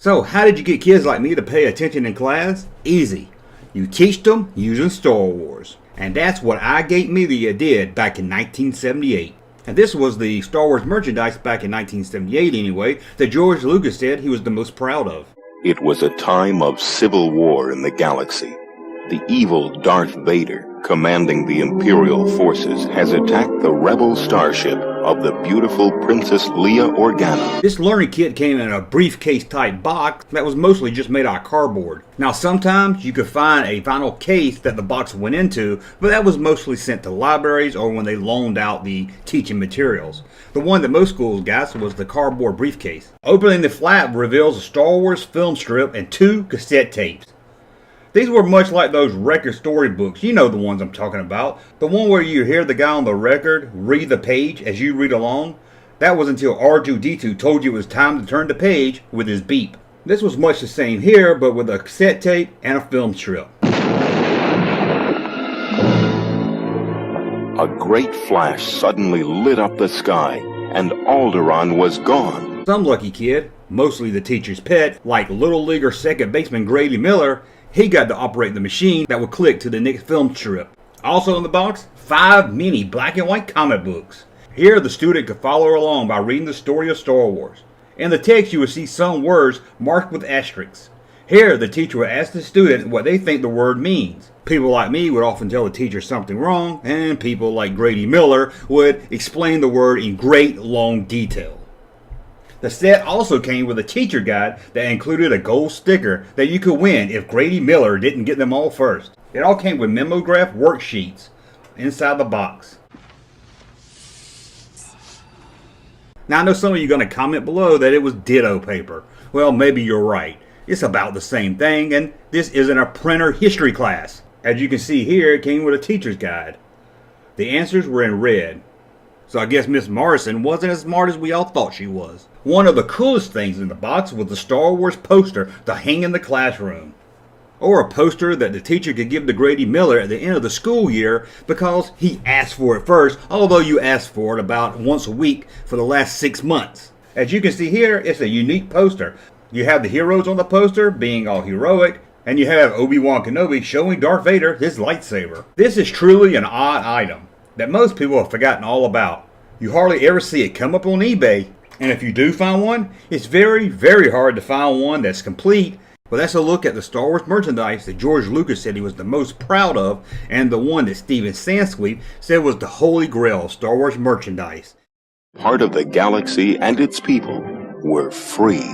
So, how did you get kids like me to pay attention in class? Easy. You teach them using Star Wars. And that's what iGate Media did back in 1978. And this was the Star Wars merchandise back in 1978 anyway, that George Lucas said he was the most proud of. It was a time of civil war in the galaxy. The evil Darth Vader, commanding the Imperial forces, has attacked the rebel starship of the beautiful Princess Leia Organa. This learning kit came in a briefcase type box that was mostly just made out of cardboard. Now sometimes you could find a vinyl case that the box went into, but that was mostly sent to libraries or when they loaned out the teaching materials. The one that most schools got was the cardboard briefcase. Opening the flap reveals a Star Wars film strip and 2 cassette tapes. These were much like those record storybooks, you know the ones I'm talking about. The one where you hear the guy on the record read the page as you read along. That was until R2-D2 told you it was time to turn the page with his beep. This was much the same here, but with a cassette tape and a film strip. A great flash suddenly lit up the sky, and Alderaan was gone. Some lucky kid, mostly the teacher's pet, like Little Leaguer second baseman Grady Miller, he got to operate the machine that would click to the next film strip. Also in the box, 5 mini black and white comic books. Here the student could follow along by reading the story of Star Wars. In the text you would see some words marked with asterisks. Here the teacher would ask the student what they think the word means. People like me would often tell the teacher something wrong, and people like Grady Miller would explain the word in great long detail. The set also came with a teacher guide that included a gold sticker that you could win if Grady Miller didn't get them all first. It all came with memograph worksheets inside the box. Now I know some of you are going to comment below that it was ditto paper. Well, maybe you're right. It's about the same thing, and this isn't a printer history class. As you can see here, it came with a teacher's guide. The answers were in red. So I guess Miss Morrison wasn't as smart as we all thought she was. One of the coolest things in the box was the Star Wars poster to hang in the classroom. Or a poster that the teacher could give to Grady Miller at the end of the school year because he asked for it first, although you asked for it about once a week for the last 6 months. As you can see here, it's a unique poster. You have the heroes on the poster being all heroic, and you have Obi-Wan Kenobi showing Darth Vader his lightsaber. This is truly an odd item that most people have forgotten all about. You hardly ever see it come up on eBay, and if you do find one, it's very, very hard to find one that's complete. But that's a look at the Star Wars merchandise that George Lucas said he was the most proud of, and the one that Steven Sansweet said was the holy grail of Star Wars merchandise. Part of the galaxy and its people were free.